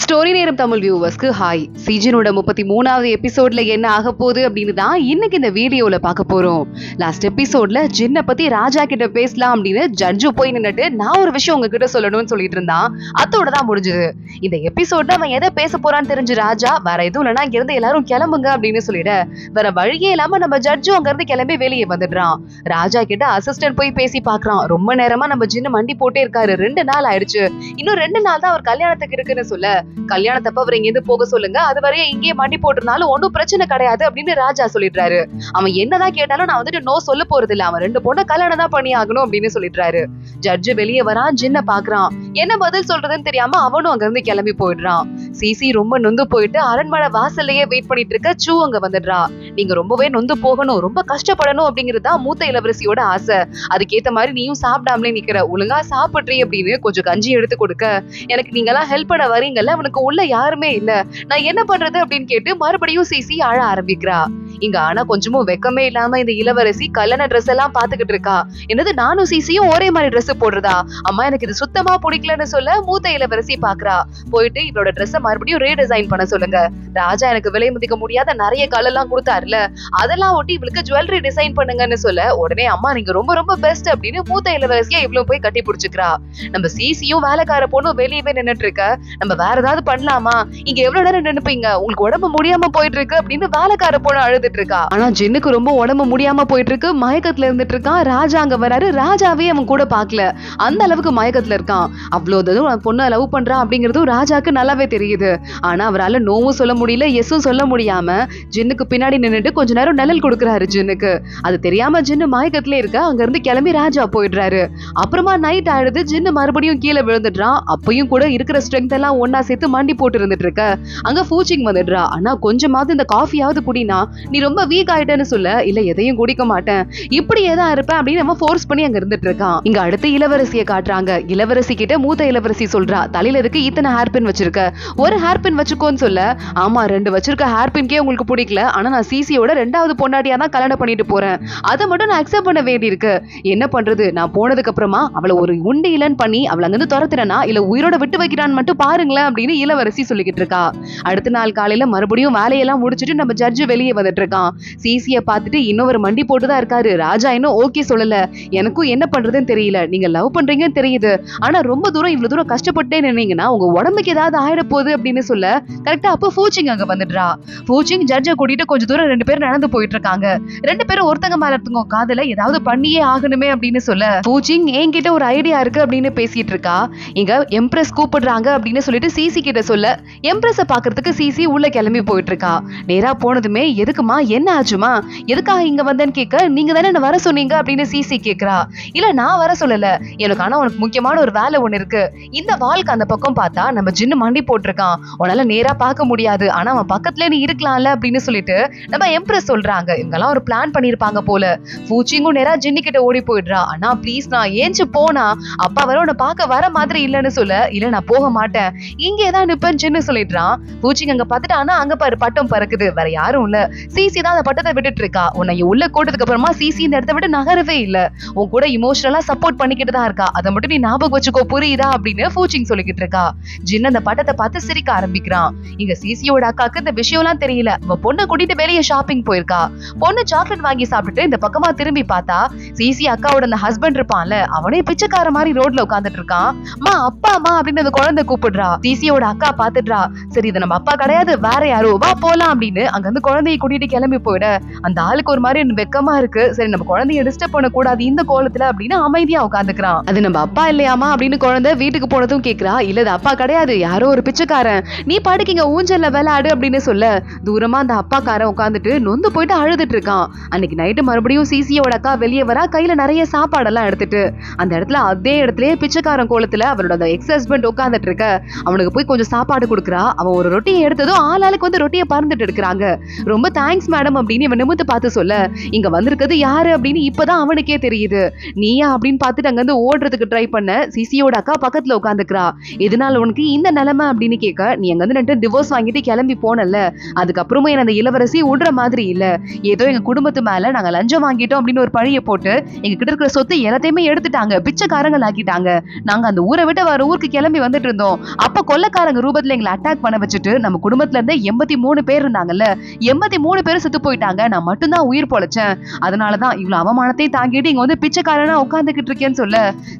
Story நேரம் Tamil வியூவர்ஸ்க்கு hi. சீசனோட 33வது எபிசோட்ல என்ன ஆக போகுது அப்படின்னு தான் இன்னைக்கு இந்த வீடியோல பார்க்க போறோம். லாஸ்ட் எபிசோட்ல ஜின்னை பத்தி ராஜா கிட்ட பேசலாம் அப்படின்னு ஜட்ஜு போய் நின்னுட்டு நான் ஒரு விஷயம் உங்ககிட்ட சொல்லணும்னு சொல்லிட்டு இருந்தான். அதோட தான் முடிஞ்சது. இந்த எபிசோட்ல அவன் எதை பேச போறான்னு தெரிஞ்சு ராஜா வேற எதுவும் இல்லைன்னா இங்க இருந்து எல்லாரும் கிளம்புங்க அப்படின்னு சொல்லிட வேற வழியே இல்லாம நம்ம ஜட்ஜும் அங்க இருந்து கிளம்பி வெளியே வந்துடுறான். ராஜா கிட்ட அசிஸ்டன்ட் போய் பேசி பாக்குறான். ரொம்ப நேரமா நம்ம ஜின்னு மண்டி போட்டே இருக்காரு. 2 நாள் ஆயிடுச்சு. இன்னும் 2 நாள் தான் அவர் கல்யாணத்துக்கு இருக்குன்னு சொல்ல கல்யாணத்தப்ப அவர் இங்க போக சொல்லுங்க, அது வரைய இங்கே மண்டி போட்டிருந்தாலும் ஒன்னும் பிரச்சனை கிடையாது அப்படின்னு ராஜா சொல்லிடுறாரு. அவன் என்னதான் கேட்டாலும் நான் வந்துட்டு நோ சொல்ல போறது இல்ல, அவன் 2 பொண்ணை கல்யாணம் தான் பண்ணி ஆகணும் அப்படின்னு சொல்லிடுறாரு. ஜட்ஜு வெளியே வரான். ஜின்ன பாக்குறான். என்ன பதில் சொல்றதுன்னு தெரியாம அவனும் அங்க இருந்து கிளம்பி போயிடுறான். சிசி ரொம்ப நொந்து போயிட்டு அரண்மனை வாசல்லையே வெயிட் பண்ணிட்டு இருக்க சூ அங்க வந்துடுறா. நீங்க ரொம்பவே நொந்து போகணும், ரொம்ப கஷ்டப்படணும் அப்படிங்கறதா மூத்த இளவரசியோட ஆசை. அதுக்கேத்த மாதிரி நீயும் சாப்பிடாமலே நிக்கிற, ஒழுங்கா சாப்பிட்றீ அப்படின்னு கொஞ்சம் கஞ்சி எடுத்து கொடுக்க எனக்கு நீங்க எல்லாம் ஹெல்ப் பண்ண வரீங்கல்ல, அவனுக்கு உள்ள யாருமே இல்ல, நான் என்ன பண்றது அப்படின்னு கேட்டு மறுபடியும் சிசி அழ ஆரம்பிக்கிறா. இங்க ஆனா கொஞ்சமும் வெக்கமே இல்லாம இந்த இளவரசி கல்யாண ட்ரெஸ் எல்லாம் பாத்துக்கிட்டு இருக்கா. என்னது நானும் சிசியும் ஒரே மாதிரி ட்ரெஸ் போடுறதா? அம்மா எனக்கு இது சுத்தமா பிடிக்கலன்னு சொல்ல மூத்த இளவரசி பாக்குறா. போயிட்டு இவளோட ட்ரெஸ்ஸை மறுபடியும் ரீடிசைன் பண்ண சொல்லுங்க. ராஜா எனக்கு விலை மதிக்க முடியாத நிறைய கலர் எல்லாம் கொடுத்தாருல, அதெல்லாம் ஒட்டி இவளுக்கு ஜுவல்லரி டிசைன் பண்ணுங்கன்னு சொல்ல உடனே அம்மா நீங்க ரொம்ப ரொம்ப பெஸ்ட் அப்படின்னு மூத்த இளவரசியா இவ்வளவு போய் கட்டி பிடிச்சுக்கிறா. நம்ம சிசியும் வேலைக்கார பொண்ணும் வெளியவே நின்னுட்டு இருக்க. நம்ம வேற ஏதாவது பண்ணலாமா, இங்க எவ்வளவு நேரம் நினைப்பீங்க, உங்களுக்கு உடம்பு முடியாம போயிட்டு இருக்கு அப்படின்னு வேலைக்கார பொண்ணு அழுதுட்டு இருக்கா. ஆனா ஜின்னுக்கு ரொம்ப உடம்பு முடியாம போயிட்டு இருக்கு. மயக்கத்துல இருந்துட்டு இருக்கான். ராஜா அங்க வராரு. ராஜாவே அவன் கூட பாக்கல, அந்த அளவுக்கு மயக்கத்துல இருக்கான். அவ்வளவு பொண்ணு லவ் பண்றான் அப்படிங்கறதும் ராஜாக்கு நல்லாவே தெரியுது. ஆனா அவரால் நோவும் சொல்ல முடியல, எஸும் சொல்ல முடியாம ஜின்னுக்கு பின்னாடி நின்னுட்டு கொஞ்ச நேரம் நிழல் கொடுக்குறாரு ஜின்னுக்கு. அது தெரியாம ஜின்னு மயக்கத்துல இருக்க. அங்க இருந்து கிளம்பி ராஜா போயிடுறாரு. அப்புறமா நைட் ஆயிடுது. ஜின்னு மறுபடியும் கீழே விழுந்துடுறான். அப்பயும் கூட இருக்கிற ஸ்ட்ரென்த் எல்லாம் ஒன்னா சேர்த்து மண்டி போட்டு இருந்துட்டு இருக்க. அங்க ஃபூச்சிங் வந்துடுறா. ஆனா கொஞ்சமாவது இந்த காஃபியாவது குடினா, நீ ரொம்ப வீக் ஆயிட்டேன்னு சொல்ல இல்ல எதையும் குடிக்க மாட்டேன் இப்படியே தான் இருப்பேன் அப்படின்னு நம்ம ஃபோர்ஸ் பண்ணி அங்க இருந்துட்டு இருக்கான். இங்க அடுத்து இளவரசியை காட்டுறாங்க. இளவரசி கிட்ட மூத்த இளவரசி சொல்றா, தலையில இருக்கு இத்தனை ஹேர்பின் வச்சிருக்க, ஒரு ஹேர்பின் வச்சுக்கோன்னு சொல்ல ஆமா 2 வச்சிருக்க ஹேர்பின்கே உங்களுக்கு பிடிக்கல, ஆனா நான் சிசியோட 2வது பொண்டாட்டியா தான் கல்யாணம் பண்ணிட்டு போறேன், அதை மட்டும் நான் அக்செப்ட் பண்ண வேண்டி இருக்கு, என்ன பண்றது, நான் போனதுக்கு அப்புறமா அவளை ஒரு உண்டு இல்லன்னு பண்ணி அவளை அங்கிருந்து துரத்துறனா இல்ல உயிரோட விட்டு வைக்கிறான்னு மட்டும் பாருங்களேன் அப்படின்னு இளவரசி சொல்லிக்கிட்டு இருக்கா. அடுத்த நாள் காலையில மறுபடியும் வேலையெல்லாம் முடிச்சுட்டு நம்ம ஜட்ஜு வெளியே வந்துட்டு இருக்கான். சிசிய பார்த்துட்டு இன்னொரு மண்டி போட்டுதான் இருக்காரு. ராஜா இன்னும் ஓகே சொல்லல, எனக்கும் என்ன பண்றதுன்னு தெரியல, நீங்க லவ் பண்றீங்கன்னு தெரியுது, ஆனா ரொம்ப தூரம் இவ்வளவு தூரம் கஷ்டப்பட்டே நின்னீங்கன்னா உங்க உடம்புக்கு ஏதாவது ஆயிட போகுது அப்படின்னு சொல்ல கரெக்டா அப்ப ஃபூச்சிங் அங்க வந்துடுறா. ஃபூச்சிங் ஜட்ஜை கூட்டிட்டு கொஞ்ச தூரம் 2 பேரும் நடந்து போயிட்டு இருக்காங்க. 2 பேரும் ஒருத்தங்க மேல இருந்தவங்க காதல ஏதாவது பண்ணியே ஆகணுமே அப்படின்னு சொல்ல ஃபூச்சிங் என்கிட்ட ஒரு ஐடியா இருக்கு அப்படின்னு பேசிட்டு இருக்கா. இங்க எம்ப்ரஸ் கூப்பிடுறாங்க அப்படின்னு சொல்லிட்டு சிசி கிட்ட சொல்ல எம்ப்ரஸ பாக்குறதுக்கு சிசி உள்ள கிளம்பி போயிட்டு இருக்கா. நேரா போனதுமே எதுக்குமா என்ன ஆச்சுமா, எதுக்காக இங்க வந்தேன்னு கேட்க நீங்க தானே என்ன வர சொன்னீங்க அப்படின்னு சிசி கேக்குறா. இல்ல நான் வர சொல்லல, எனக்கு ஆனா உனக்கு முக்கியமான ஒரு வேலை ஒண்ணு இருக்கு, இந்த வால்க்கு அந்த பக்கம் பார்த்தா நம்ம ஜின்னு மண்டி போட்டிருக்கான், உன்னால நேரா பார்க்க முடியாது, ஆனா அவன் பக்கத்துல நீ இருக்கலாம்ல அப்படின்னு சொல்லிட்டு நம்ம எம்ப்ரஸ் சொல்றாங்க. இவங்கெல்லாம் ஒரு பிளான் பண்ணிருப்பாங்க போல. ஃபூச்சிங்கும் நேரா ஜின்னு கிட்ட ஓடி போயிடுறா. ஆனா ப்ளீஸ் நான் ஏஞ்சு போனா அப்பா வர உன்னை பார்க்க வர மாதிரி இல்லன்னு சொல்ல இல்ல நான் போக மாட்டேன், இங்கேதான் நிப்பேன்னு ஜின்னு சொல்லிடுறான். பூச்சிங் அங்க பார்த்துட்டு ஆனா அங்க பாரு பட்டம் பறக்குது, வேற யாரும் இல்ல, சிசி தான் அந்த பட்டத்தை விட்டுட்டு இருக்கா. உன்னை உள்ள கூட்டதுக்கு அப்புறமா சிசி இந்த இடத்த விட்டு நகரவே இல்ல, உன் கூட இமோஷனலா சப்போர்ட் பண்ணிக்கிட்டு தான் இருக்கா, அதை மட்டும் நீ ஞாபகம் வச்சுக்கோ புரியுதா அப்படின்னு பூச்சிங் சொல்லிக்கிட்டு இருக்கா. ஜின் அந்த பட்டத்தை பார்த்து சிரிக்க ஆரம்பிக்கிறான். இங்க சிசியோட அக்காக்கு இந்த விஷயம் எல்லாம் தெரியல. அவ பொண்ணை கூட்டிட்டு வெளியே ஷாப்பிங் போயிருக்கா. பொண்ணு சாக்லேட் வாங்கி சாப்பிட்டுட்டு இந்த பக்கமா திரும்பி பார்த்தா சிசி அக்காவோட அந்த ஹஸ்பண்ட் இருப்பான்ல, அவனே பிச்சைக்கார மாதிரி ரோட்ல உட்காந்துட்டு இருக்கான். அம்மா அப்பா அம்மா அப்படின்னு அந்த குழந்தை கூப்பிடுறா. சிசியோட அக்கா பாத்துடுறா. சரி இது நம்ம அப்பா கிடையாது வேற யாரோ, வா போலாம் அப்படின்னு அங்க வந்து குழந்தையை கூட்டிட்டு கிளம்பி போயிட அந்த ஆளுக்கு ஒரு மாதிரி வெக்கமா இருக்கு. சரி நம்ம குழந்தைய டிஸ்டர்ப் பண்ண கூடாது இந்த கோலத்துல அப்படின்னு அமைதியா உட்காந்துக்கிறான். அது நம்ம அப்பா இல்லையாமா அப்படின்னு குழந்தை வீட்டுக்கு போனதும் கேக்குறா. இல்ல அது அப்பா கிடையாது, யாரோ ஒரு பிச்சைக்காரன், நீ பாட்டுக்கு ஊஞ்சல்ல விளையாடு அப்படின்னு சொல்ல தூரமா அந்த அப்பாக்காரன் உட்காந்துட்டு நொந்து போயிட்டு அழுதுட்டு இருக்கான். அன்னைக்கு நைட்டு மறுபடியும் சிசியோட அக்கா வெளியே வரா. கையில நிறைய சாப்பாடெல்லாம் எடுத்துட்டு அந்த இடத்துல அதே இடத்துலயே பிச்சைக்காரன் கோலத்துல அவரோட அந்த எக்ஸ் ஹஸ்பண்ட் உட்காந்துட்டு இருக்க. அவனுக்கு போய் கொஞ்சம் சாப்பாடு கொடுக்குறா. அவன் ஒரு ரொட்டியை எடுத்ததும் ஆளாளுக்கு வந்து ரொட்டியை பறந்துட்டு எடுக்கிறாங்க. ரொம்ப தேங்க்ஸ் தேங்க்ஸ் மேடம் அப்படின்னு இவன் நிமித்து பார்த்து சொல்ல, இங்க வந்திருக்கிறது யாரு அப்படின்னு இப்பதான் அவனுக்கே தெரியுது. நீயா அப்படின்னு பார்த்துட்டு அங்க இருந்து ஓடுறதுக்கு ட்ரை பண்ண சிசியோட அக்கா பக்கத்துல உட்காந்துக்கிறா. எதனால உனக்கு இந்த நிலைமை அப்படின்னு கேட்க, நீ அங்க வந்து டிவோர்ஸ் வாங்கிட்டு கிளம்பி போனல, அதுக்கப்புறமும் என்ன அந்த இளவரசி விடுற மாதிரி இல்ல, ஏதோ எங்க குடும்பத்து மேல நாங்க லஞ்சம் வாங்கிட்டோம் அப்படின்னு ஒரு பழிய போட்டு எங்க கிட்ட இருக்கிற சொத்து எல்லாத்தையுமே எடுத்துட்டாங்க, பிச்சைக்காரங்கள் ஆக்கிட்டாங்க. நாங்க அந்த ஊரை விட்டு வர ஊருக்கு கிளம்பி வந்துட்டு இருந்தோம். அப்ப கொள்ளக்காரங்க ரூபத்துல எங்களை அட்டாக் பண்ண வச்சுட்டு நம்ம குடும்பத்துல இருந்து 83 பேர் இருந்தாங்கல்ல, 83 பேர் செத்து போயிட்டாங்க. நான் மட்டும்தான் உயிர் பொழைச்சேன். அதனாலதான் இவ்வளவு அவமானத்தை தாங்கிட்டு இங்க வந்து பிச்சைக்காரனா உட்கார்ந்துகிட்டு இருக்கேன்னு சொல்ல,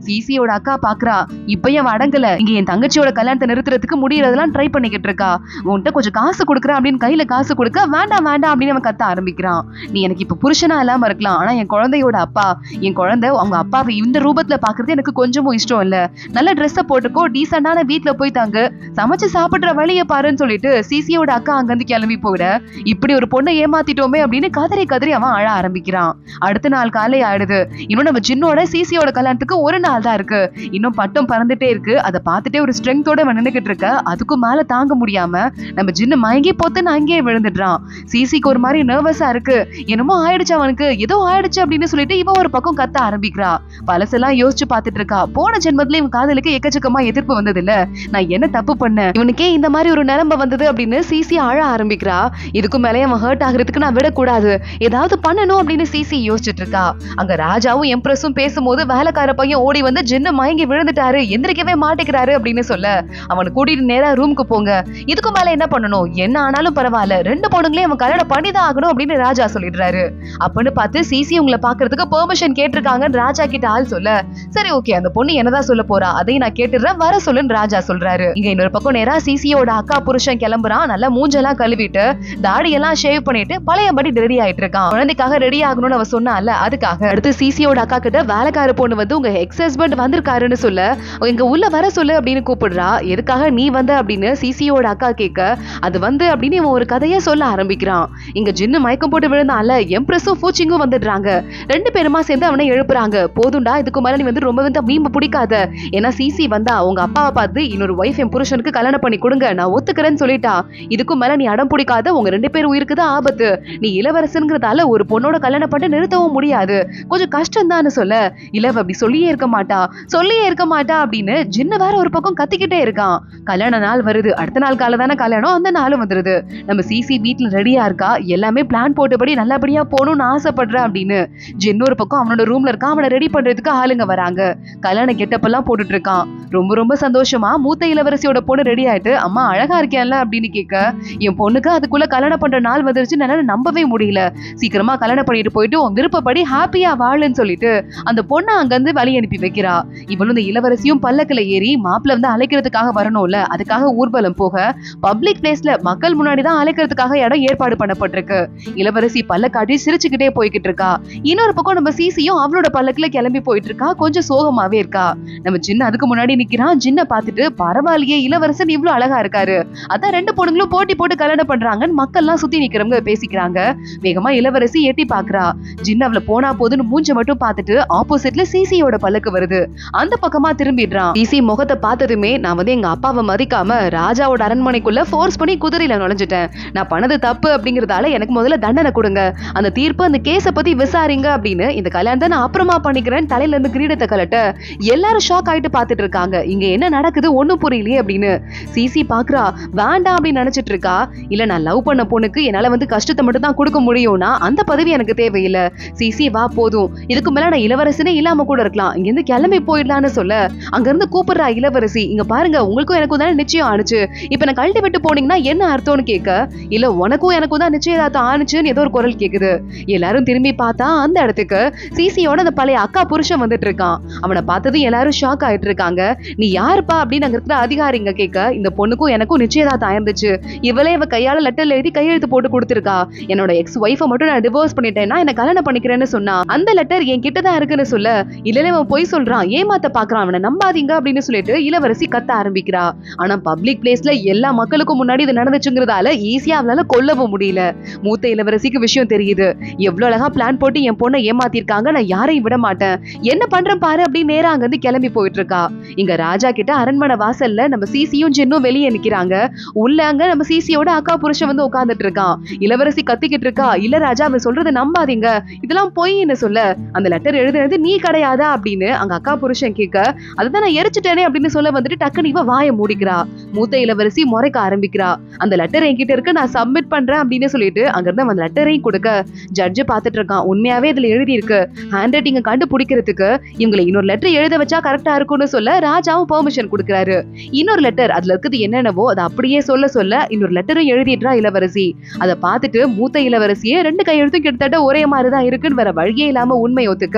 சிசியோட அக்கா பாக்குறா. இப்பயும் அடங்கல, இங்க என் தங்கச்சியோட கல்யாணத்தை நிறுத்துறதுக்கு முடியறதெல்லாம் ட்ரை பண்ணிக்கிட்டு இருக்கா. உன்கிட்ட கொஞ்சம் காசு கொடுக்குற அப்படின்னு கையில காசு கொடுக்க, வேண்டாம் வேண்டாம் அப்படின்னு அவன் கத்த ஆரம்பிக்கிறான். நீ எனக்கு இப்ப புருஷனா இல்லாம இருக்கலாம், ஆனா என் குழந்தையோட அப்பா, என் குழந்தை அவங்க அப்பாவை இந்த ரூபத்துல பாக்குறது எனக்கு கொஞ்சமும் இஷ்டம் இல்ல. நல்ல ட்ரெஸ்ஸ போட்டுக்கோ, டீசென்டான வீட்டுல போய் தாங்க, சமைச்சு சாப்பிடுற வழிய பாருன்னு சொல்லிட்டு சிசியோட அக்கா அங்க இருந்து கிளம்பி போயிட, இப்படி ஒரு பொண்ணை ஏமாத்திட்டோமே அப்படின்னு கதறி கதறி அவன் அழ ஆரம்பிக்கிறான். அடுத்த நாள் காலை ஆயிடுது. இன்னும் நம்ம ஜின்னோட சிசியோட கல்யாணத்துக்கு ஒரு நாள் தான் இருக்கு. இன்னும் பட்டம் பறந்துட்டே இருக்கு. அதை பார்த்துட்டே ஒரு ஸ்ட்ரென்த்தோட நின்னுகிட்டு இருக்க, அதுக்கும் மேல தாங்க முடியாம நம்ம ஜின்னு மயங்கி போத்துன்னு அங்கேயே விழுந்துடுறான். சிசிக்கு ஒரு மாதிரி நர்வஸா இருக்கு. என்னமோ ஆயிடுச்சு, அவனுக்கு ஏதோ ஆயிடுச்சு அப்படின்னு சொல்லிட்டு இவன் ஒரு பக்கம் கத்த ஆரம்பிக்கிறா. பழசெல்லாம் யோசிச்சு பார்த்துட்டு இருக்கா. போன ஜென்மத்துல இவன் காதலுக்கு எக்கச்சக்கமா எதிர்ப்பு வந்தது இல்ல, நான் என்ன தப்பு பண்ணேன், இவனுக்கே இந்த மாதிரி ஒரு நிலைமை வந்தது அப்படின்னு சிசி அழ ஆரம்பிக்கிறா. இதுக்கும் மேலே அவன் ஹர்ட் ஆகிறதுக்கு நான் விடக்கூடாது, ஏதாவது பண்ணணும் அப்படின்னு சிசி யோசிச்சுட்டு இருக்கா. அங்க ராஜாவும் எம்ப்ரஸும் பேசும்போது வேலைக்கார பையன் ஓடி வந்து ஜின்னு மயங்கி விழுந்துட்டாரு, எந்திரிக்கவே மாட்டேங்கிறாரு அப்படின்னு சொல்ல, அவனை கூட்டிட்டு நேரா ரூமுக்கு போங்க, இதுக்கு மேல என்ன பண்ணணும், என்ன ஆனாலும் பரவாயில்ல, 2 பொண்ணுங்களையும் அவன் கல்யாணம் பண்ணிதான் ஆகணும் அப்படின்னு ராஜா சொல்லிடுறாரு. அப்படின்னு பார்த்து சிசி உங்களை பாக்குறதுக்கு பெர்மிஷன் கேட்டிருக்காங்கன்னு ராஜா கிட்ட ஆள் சொல்ல, சரி ஓகே அந்த பொண்ணு என்னதான் சொல்ல போறா அதையும் நான் கேட்டுறேன், வர சொல்லுன்னு ராஜா சொல்றாரு. இங்க இன்னொரு பக்கம் நேரா சிசியோட அக்கா புருஷன் கிளம்புறான். நல்லா மூஞ்செல்லாம் கழுவிட்டு தாடியெல்லாம் ஷேவ் பண்ணிட்டு பழையபடி ரெடி ஆயிட்டு இருக்கான். குழந்தைக்காக ரெடி ஆகணும்னு அவ சொன்னால அதுக்காக. அடுத்து சிசியோட அக்கா கிட்ட வேலைக்கார பொண்ணு வந்து உங்க எக்ஸ் ஹஸ்பண்ட் வந்திருக்காருன்னு சொல்ல, இங்க உள்ள வர சொல்லு அப்படின்னு கூப்பிடுறா. எதுக்காக நீ வந்த அப்படின்னு சிசியோட அக்கா கேட்க, அது வந்து அப்படின்னு இவன் ஒரு கதையை சொல்ல ஆரம்பிக்கிறான். இங்க ஜின்னு மயக்கம் போட்டு விழுந்தால எம்ப்ரஸும் ஃபூச்சிங்கும் வந்துடுறாங்க. 2 பேருமா சேர்ந்து அவனை எழுப்புறாங்க. போதுண்டா, இதுக்கு மேல நீ வந்து ரொம்ப வந்து வீம்பு பிடிக்காத, ஏன்னா சிசி வந்தா உங்க அப்பாவை பார்த்து இன்னொரு வைஃப் என் புருஷனுக்கு கல்யாணம் பண்ணி கொடுங்க நான் ஒத்துக்கிறேன்னு சொல்லிட்டா. இதுக்கும் மேல நீ அடம் பிடிக்காத, உங்க 2 பேர் உயிருக்கு தான் ஆபத்து, நீ இளவரசன்கிறதால ஒரு பொண்ணோட கல்யாணம் பண்ணி நிறுத்தவும் முடியாது, கொஞ்சம் கஷ்டம் தான் சொல்ல, இளவ அப்படி சொல்லியே இருக்க மாட்டா அப்படின்னு ஜின்ன வேற ஒரு பக்கம் கத்திக்கிட்டே இருக்கான். கல்யாண நாள் வருது. அடுத்த நாள் கால தானே கல்யாணம், அந்த நாளும் வந்துருது. நம்ம சிசி வீட்டுல ரெடியா இருக்கா, எல்லாமே பிளான் போட்டபடி நல்லபடியா போகணும்னு ஆசைப்படுற அப்படின்னு. ஜின்னு ஒரு பக்கம் அவனோட ரூம்ல இருக்கான். அவனை ரெடி பண்றதுக்கு ஆளுங்க வராங்க. கல்யாண கெட்டப்பெல்லாம் போட்டுட்டு இருக்கான். ரொம்ப ரொம்ப சந்தோஷமா மூத்த இளவரசியோட பொண்ணு ரெடி ஆயிட்டு, அம்மா அழகா இருக்கேன்ல அப்படின்னு கேட்க, என் பொண்ணுக்கு அதுக்குள்ள கல்யாணம் பண்ற நாள் வந்துருச்சு, என்னால நம்பவே முடியல, சீக்கிரமா கல்யாணம் பண்ணிட்டு போயிட்டு உன் விருப்பப்படி ஹாப்பியா வாழுன்னு சொல்லிட்டு அந்த பொண்ணை அங்க இருந்து வழி அனுப்பி வைக்கிறா. இவளும் இந்த இளவரசியும் பல்லக்குல ஏறி மாப்பிள்ள வந்து அழைக்கிறதுக்காக வரணும்ல, அதுக்காக ஊர்வலம் போக பப்ளிக் பிளேஸ்ல மக்கள் முன்னாடி தான் அழைக்கிறதுக்காக இடம் ஏற்பாடு பண்ணப்பட்டிருக்கு. இளவரசி பல்லக்காட்டி சிரிச்சுக்கிட்டே போய்கிட்டு இருக்கா. இன்னொரு பக்கம் நம்ம சிசியும் அவளோட பல்லக்குல கிளம்பி போயிட்டு இருக்கா. கொஞ்சம் சோகமாவே இருக்கா. நம்ம ஜின்னு அதுக்கு முன்னாடி நிக்கிறான். ஜின்ன பார்த்துட்டு, பரவாயில்லையே இளவரசன் இவ்வளவு அழகா இருக்காரு, அதான் 2 பொண்ணுங்களும் போட்டி போட்டு கல்யாணம் பண்றாங்கன்னு மக்கள் எல்லாம் சுத்தி நிக்கிறவங்க பேசிக்கிறாங்க. வேகமா இளவரசி எட்டி பாக்குறா. ஜின்னு அவளை போனா போதுன்னு மூஞ்ச மட்டும் பார்த்துட்டு ஆப்போசிட்ல சிசியோட பல்லக்கு வருது. அந்த பக்கமா திரும்பிடுறான். சிசி முகத்தை பார்த்ததுமே, நான் வந்து எங்க அப்பாவை மதிக்காம ராஜாவோட அரண்மனைக்குள்ள ஃபோர்ஸ் பண்ணி குதிரையில நுழைஞ்சிட்டேன், நான் பண்ணது தப்பு அப்படிங்கறதால எனக்கு முதல்ல தண்டனை கொடுங்க, அந்த தீர்ப்பு அந்த கேஸ பத்தி விசாரிங்க அப்படின்னு, இந்த கல்யாணத்தை நான் அப்புறமா பண்ணிக்கிறேன் தலையில இருந்து கிரீடத்தை கலட்ட எல்லாரும் ஷாக் ஆயிட்டு பாத்துட்டு இருக்காங்க. இங்க என்ன நடக்குது ஒண்ணும் புரியலையே அப்படின்னு. சிசி பாக்குறா. வேண்டாம் அப்படின்னு நினைச்சிட்டு இருக்கா. இல்ல, நான் லவ் பண்ண பொண்ணுக்கு என்னால வந்து கஷ்டத்தை மட்டும் தான் கொடுக்க முடியும்னா அந்த பதவி எனக்கு தேவையில்லை, சிசி வா போதும், இதுக்கு மேல நான் இளவரசனே இல்லாம கூட இருக்கலாம், இங்க இருந்து கிளம்பி போயிடலான்னு சொல்ல, அங்க இருந்து கூப்பிடுறா இளவரசி. இங்க பாருங்க, உங்களுக்கும் எனக்கும் தானே நிச்சயம் ஆனிச்சு, இப்ப நான் கழட்டி விட்டு போனீங்கன்னா என்ன அர்த்தம்னு கேட்க, இல்ல உனக்கும் எனக்கும் தான் நிச்சயதார்த்தம் ஆனிச்சுன்னு ஏதோ ஒரு குரல் கேக்குது. எல்லாரும் திரும்பி பார்த்தா அந்த இடத்துக்கு சிசியோட அந்த பழைய அக்கா புருஷன் வந்துட்டு இருக்கான். அவனை பார்த்ததும் எல்லாரும் ஷாக் ஆயிட்டு இருக்காங்க. நீ யாருப்பா அப்படின்னு அங்க இருக்கிற அதிகாரிங்க கேட்க, இந்த பொண்ணுக்கும் எனக்கும் நிச்சயதார்த்தம் ஆயிருந்துச்சு, இவளே இவ கையால லெட்டர்ல எழுதி கையெழுத்து போட்டு கொடுத்திருக்கா, என்னோட எக்ஸ் ஒய்ஃபை மட்டும் நான் டிவோர்ஸ் பண்ணிட்டேன்னா என்ன கல்யாணம் பண்ணிக்கிறேன்னு சொன்னா, அந்த லெட்டர் என் கிட்டதான் இருக்குன்னு சொல்ல, இல்ல அவன் போய் சொல்றான், ஏமாத்த பாக்குறான், அவனை நம்பாதீங்க அப்படின்னு சொல்லிட்டு இளவரசி கத்த ஆரம்பிக்கிறா. ஆனா பப்ளிக் பிளேஸ்ல எல்லா மக்களுக்கும் முன்னாடி இது நடந்துச்சுங்கிறதால ஈஸியா அவளால கொல்லவும் முடியல. மூத்த இளவரசிக்கு விஷயம் தெரியுது. எவ்வளவு அழகா பிளான் போட்டு என் பொண்ணை ஏமாத்திருக்காங்க, நான் யாரையும் விட மாட்டேன், என்ன பண்றேன் பாரு அப்படின்னு நேரா அங்க இருந்து கிளம்பி போயிட்டு இருக்கா. இங்க ராஜா கிட்ட அரண்மனை வாசல்ல நம்ம சிசியும் ஜின்னும் வெளியே நிக்கிறாங்க. உள்ள அங்க நம்ம சிசியோட அக்கா புருஷன் வந்து உட்கார்ந்துட்டு இருக்கான். இளவரசி கத்திக்கிட்டு இருக்கா. இல்ல ராஜா, அவன் சொல்றதை நம்பாதீங்க, இதெல்லாம் பொய்ன்னு சொல்ல, அந்த லெட்டர் எழுதுனது நீ கிடையாதா அப்படின்னு அங்க அக்கா புருஷன் கேட்க, அதுதான் நான் எரிச்சிட்டேனே அப்படின்னு சொல்ல வந்துட்டு டக்குனு இவ வாயை மூடிக்கிறா. மூத்த இளவரசி முறைக்க ஆரம்பிக்கிறா. அந்த லெட்டர் என்கிட்ட இருக்கு, நான் சப்மிட் பண்றேன் அப்படின்னு சொல்லிட்டு அங்க இருந்து அந்த லெட்டரையும் கொடுக்க ஜட்ஜ் பாத்துட்டு இருக்கான். உண்மையாவே இதுல எழுதி இருக்கு. ஹேண்ட் ரைட்டிங்க கண்டுபிடிக்கிறதுக்கு இவங்களை இன்னொரு லெட்டர் எழுத வச்சா கரெக்டா இருக்கும்னு சொல்ல ராஜாவும் பெர்மிஷன் கொடுக்கறாரு. இன்னொரு லெட்டர் அதுல இருக்குது என்னென்னவோ அதை அப்படியே சொல்ல இன்னொரு லெட்டரும் எழுதிடுறா இளவரசி. அதை பார்த்துட்டு மூத்த இளவரசியே 2 கையெழுத்தும் கிட்டத்தட்ட ஒரே மாதிரிதான் இருக்குன்னு வேற வழியே இல்லாம உண்மை ஒத்துக்க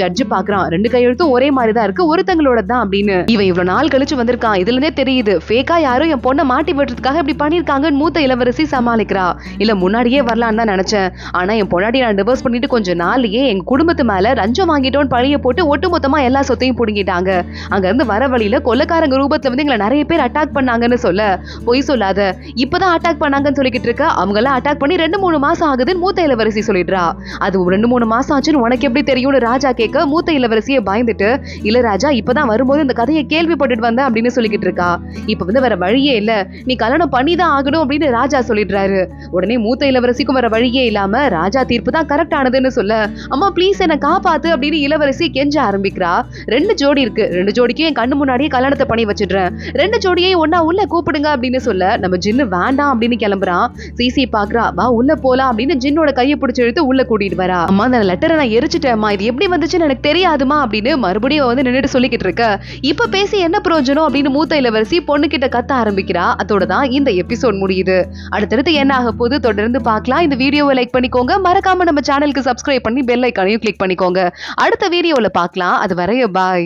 ஜட்ஜ் பாக்குறான். 2 கையெழுத்தும் ஒரே மாதிரிதான் இருக்கு, ஒருத்தங்களோட தான் அப்படின்னு. இவன் இவ்வளவு நாள் கழிச்சு வந்திருக்கான், இதுல இருந்தே தெரியுது ஃபேக்கா யாரும் என் பொண்ணை மாட்டி விடுறதுக்காக இப்படி பண்ணிருக்காங்கன்னு மூத்த இளவரசி சமாளிக்கிறா. இல்ல முன்னாடியே வரலான்னு தான் நினைச்சேன், ஆனா என் பொன்னாடி நான் டிவோர்ஸ் பண்ணிட்டு கொஞ்ச நாள்லயே எங்க குடும்பத்து மேல லஞ்சம் வாங்கிட்டோன்னு பழிய போட்டு ஒட்டுமொத்தமா எல்லா சொத்தையும் புடுங்கிட்டாங்க. அங்க இருந்து வர வழியில கொலைக்காரங்க ரூபத்துல வந்து எங்களை நிறைய பேர் அட்டாக் பண்ணாங்கன்னு சொல்ல, பொய் சொல்லாத, இப்பதான் அட்டாக் பண்ணாங்கன்னு சொல்லிக்கிட்டு இருக்க, அவங்க எல்லாம் அட்டாக் பண்ணி 2-3 மாசம் ஆகுதுன்னு மூத்த இளவரசி சொல்லிடுறா. அது 2-3 மாசம் ஆச்சுன்னு உனக்கு எப்படி தெரியும்னு ராஜா கேட்க மூத்த இளவரசியை பயந்துட்டு, இல்ல ராஜா, இப்பதான் வரும்போது இந்த கதையை கேள்விப்பட்டுட்டு வந்தேன் அப்படின்னு சொல்லிக்கிட்டு இருக்கா. இப்ப வந்து வேற வழியே இல்ல, நீ கல்யாணம் பண்ணிதான் ஆகணும் அப்படின்னு ராஜா சொல்லிடுறாரு. உடனே மூத்த இளவரசிக்கும் வேற வழியே இல்லாம ராஜா தீர்ப்பு தான் கரெக்ட் ஆனதுன்னு சொல்ல, அம்மா ப்ளீஸ் என்ன காப்பாத்து அப்படின்னு இளவரசி கெஞ்ச ஆரம்பிக்கிறா. 2 ஜோடி இருக்கு, 2 ஜோடிக்கும் என் கண்ணு முன்னாடியே கல்யாணத்தை பண்ணி வச்சிடுறேன், 2 ஜோடியையும் ஒன்னா உள்ள கூப்பிடுங்க அப்படின்னு சொல்ல, நம்ம ஜின்னு வேண்டாம் அப்படின்னு கிளம்புறான். சிசி பாக்குறா, வா உள்ள போலாம் அப்படின்னு ஜின்னோட கையை பிடிச்சு இழுத்து உள்ள கூட்டிட்டு வரா. அம்மா அந்த லெட்டரை நான் எரிச்சிட்டேம்மா, இது எப்படி வந்துச்சுன்னு எனக்கு தெரியாதுமா அப்படின்னு மறுபடியும் வந்து நின்னுட்டு சொல்லிக்கிட்டு இருக்க, இப்ப பேசி என்ன பிரயோஜனம் அப்படின்னு மூத்த இளவரசி பொண்ணு கிட்ட கத்த ஆரம்பிக்கிறா. அதோட தான் இந்த எபிசோட் முடியுது. அடுத்தடுத்து என்ன ஆக போகுது தொடர்ந்து பார்க்கலாம். இந்த வீடியோவை லைக் பண்ணிக்கோங்க, மறக்காம நம்ம சேனலுக்கு சப்ஸ்கிரைப் பண்ணி பெல் ஐகானையும் கிளிக் பண்ணிக்கோங்க. அடுத்த வீடியோல பார்க்கலாம். அது வரைய பாய்.